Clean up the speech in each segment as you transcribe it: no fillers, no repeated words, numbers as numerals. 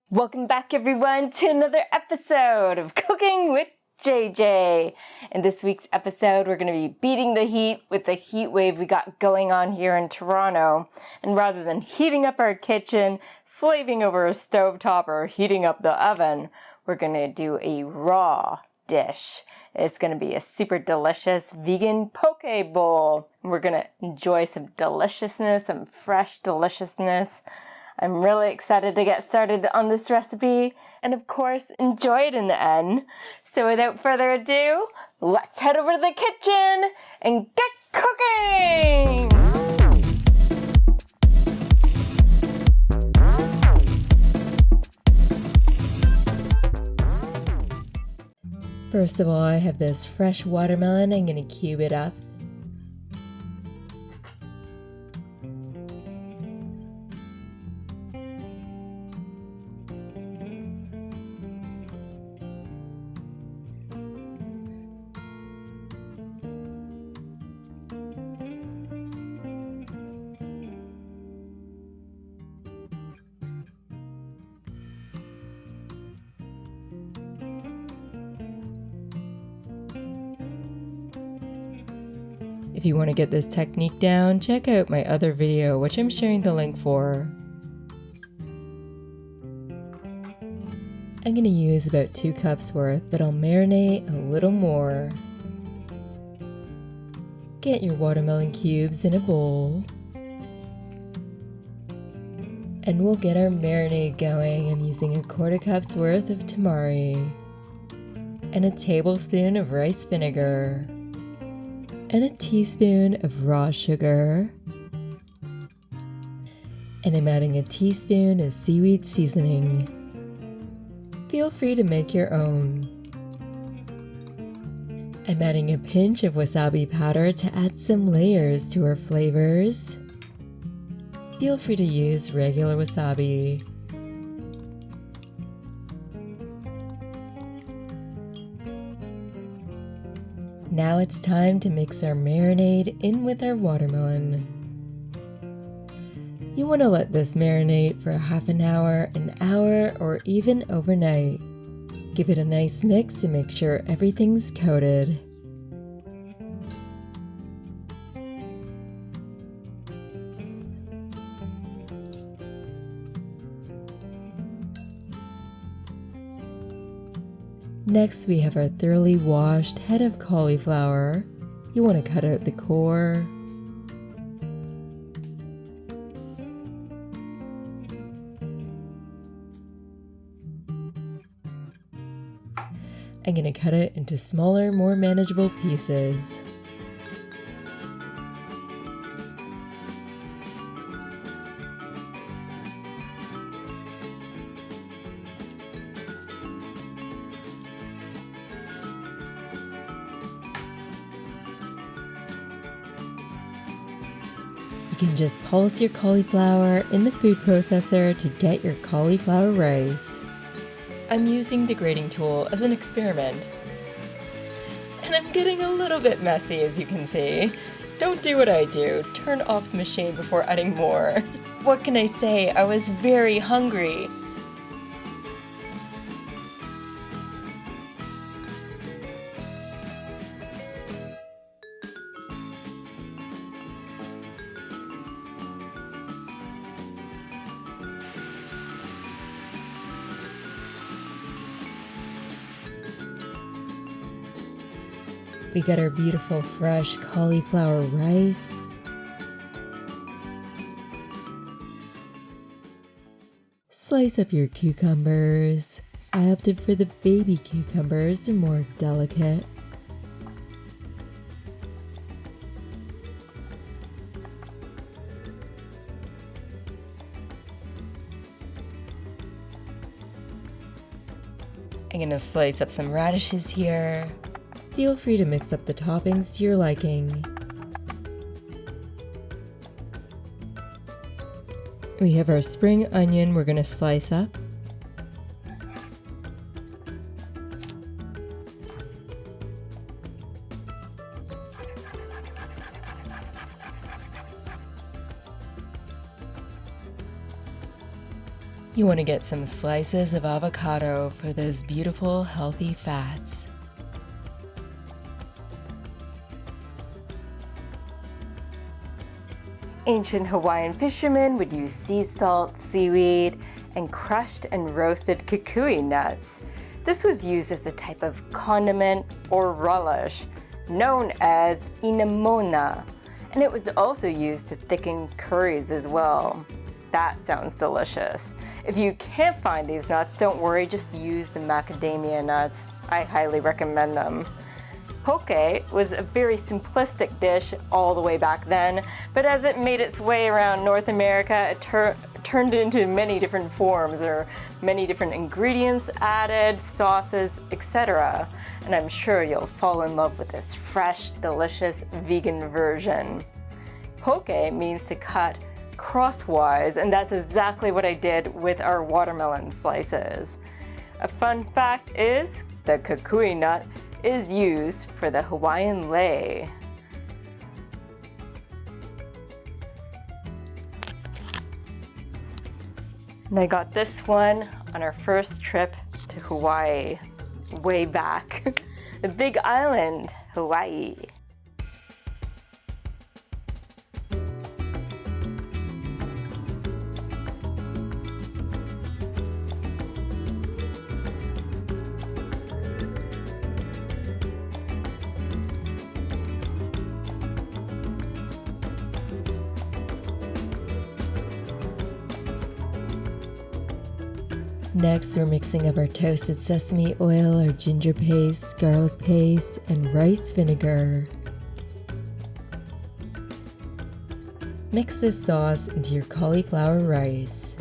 Welcome back everyone to another episode of Cooking with JJ. In this week's episode, we're going to be beating the heat with the heat wave we got going on here in Toronto. And rather than heating up our kitchen, slaving over a stovetop, or heating up the oven, we're going to do a raw dish. It's going to be a super delicious vegan poke bowl. We're going to enjoy some deliciousness, some fresh deliciousness. I'm really excited to get started on this recipe and of course enjoy it in the end. So without further ado, let's head over to the kitchen and get cooking! First of all, I have this fresh watermelon. I'm going to cube it up. If you want to get this technique down, check out my other video, which I'm sharing the link for. I'm going to use about 2 cups worth, but I'll marinate a little more. Get your watermelon cubes in a bowl. And we'll get our marinade going. I'm using a 1/4 cup's worth of tamari and a tablespoon of rice vinegar and a teaspoon of raw sugar, and I'm adding a teaspoon of seaweed seasoning. Feel free to make your own. I'm adding a pinch of wasabi powder to add some layers to our flavors. Feel free to use regular wasabi. Now it's time to mix our marinade in with our watermelon. You want to let this marinate for half an hour, or even overnight. Give it a nice mix to make sure everything's coated. Next, we have our thoroughly washed head of cauliflower. You want to cut out the core. I'm going to cut it into smaller, more manageable pieces. You can just pulse your cauliflower in the food processor to get your cauliflower rice. I'm using the grating tool as an experiment. And I'm getting a little bit messy, as you can see. Don't do what I do. Turn off the machine before adding more. What can I say? I was very hungry. We got our beautiful fresh cauliflower rice. Slice up your cucumbers. I opted for the baby cucumbers, they're more delicate. I'm gonna slice up some radishes here. Feel free to mix up the toppings to your liking. We have our spring onion we're going to slice up. You want to get some slices of avocado for those beautiful, healthy fats. Ancient Hawaiian fishermen would use sea salt, seaweed, and crushed and roasted kukui nuts. This was used as a type of condiment or relish known as inamona, and it was also used to thicken curries as well. That sounds delicious. If you can't find these nuts, don't worry, just use the macadamia nuts. I highly recommend them. Poke was a very simplistic dish all the way back then, but as it made its way around North America, it turned into many different forms or many different ingredients added, sauces, etc. And I'm sure you'll fall in love with this fresh, delicious vegan version. Poke means to cut crosswise, and that's exactly what I did with our watermelon slices. A fun fact is the kukui nut is used for the Hawaiian lei. And I got this one on our first trip to Hawaii, way back. The big island, Hawaii. Next, we're mixing up our toasted sesame oil, our ginger paste, garlic paste, and rice vinegar. Mix this sauce into your cauliflower rice.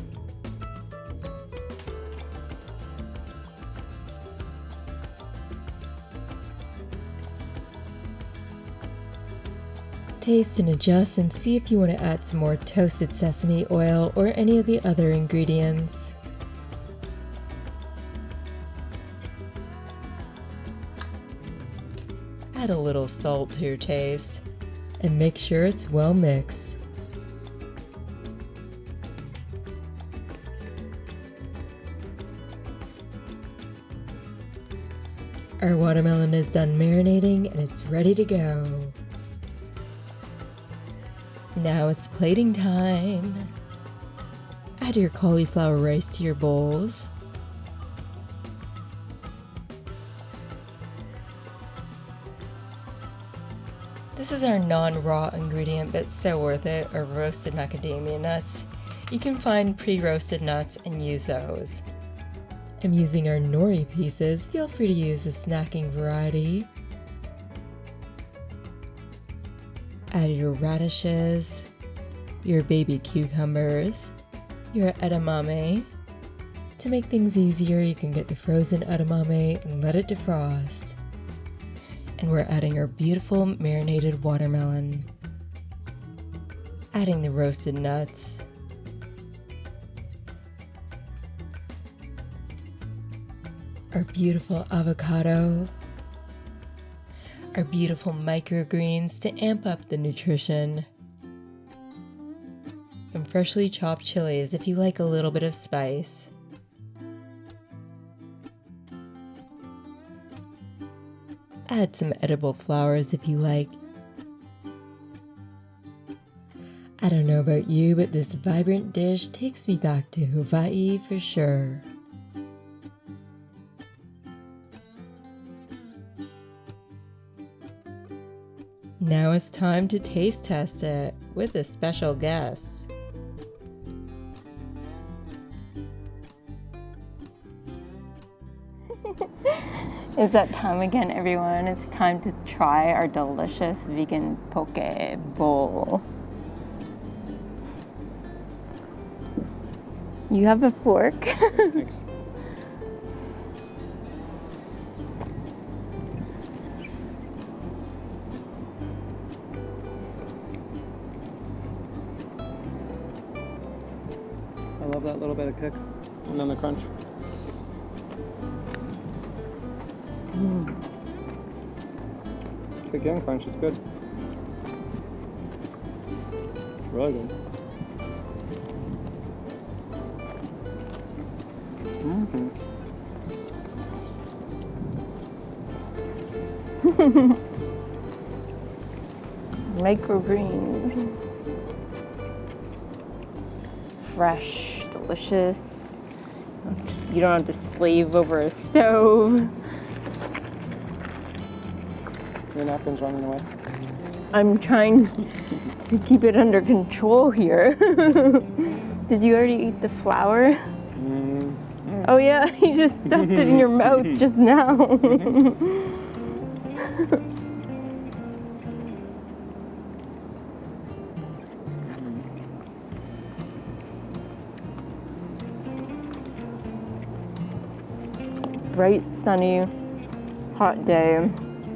Taste and adjust and see if you want to add some more toasted sesame oil or any of the other ingredients. Add a little salt to your taste and make sure it's well mixed. Our watermelon is done marinating and it's ready to go. Now it's plating time. Add your cauliflower rice to your bowls. This is our non-raw ingredient, but so worth it, our roasted macadamia nuts. You can find pre-roasted nuts and use those. I'm using our Nori pieces. Feel free to use a snacking variety. Add your radishes, your baby cucumbers, your edamame. To make things easier, you can get the frozen edamame and let it defrost. And we're adding our beautiful marinated watermelon. Adding the roasted nuts. Our beautiful avocado. Our beautiful microgreens to amp up the nutrition. And freshly chopped chilies if you like a little bit of spice. Add some edible flowers if you like. I don't know about you, but this vibrant dish takes me back to Hawaii for sure. Now it's time to taste test it with a special guest. It's that time again, everyone. It's time to try our delicious vegan poke bowl. You have a fork? Thanks. I love that little bit of kick and then the crunch. Kick and crunch is good. It's really good. Microgreens. Fresh, delicious. You don't have to slave over a stove. Your napkin's running away. I'm trying to keep it under control here. Did you already eat the flour? Oh yeah, you just stuffed it in your mouth just now. Bright, sunny, hot day.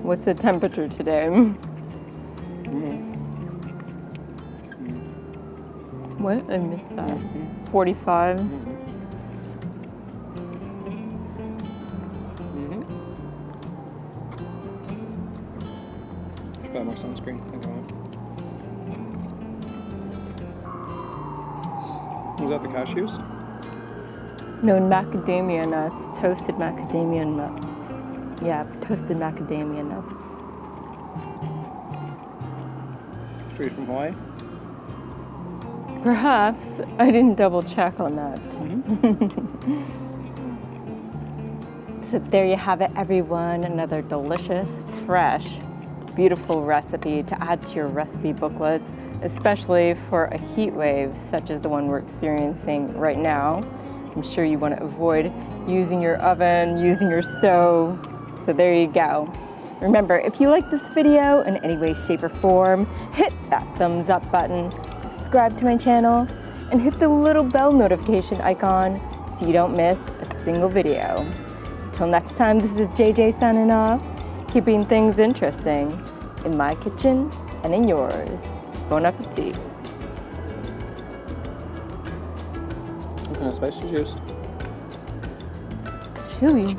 What's the temperature today? What? I missed that. 45. Should buy more sunscreen. I don't know. Is that the cashews? No, macadamia nuts. Toasted macadamia nuts. Yeah, toasted macadamia nuts. Straight from Hawaii? Perhaps. I didn't double check on that. So there you have it, everyone. Another delicious, fresh, beautiful recipe to add to your recipe booklets, especially for a heat wave such as the one we're experiencing right now. I'm sure you want to avoid using your oven, using your stove. So there you go. Remember, if you like this video in any way, shape, or form, hit that thumbs up button, subscribe to my channel, and hit the little bell notification icon so you don't miss a single video. Until next time, this is JJ signing off, keeping things interesting in my kitchen and in yours. Bon appetit. What kind of spice did you use? Chili.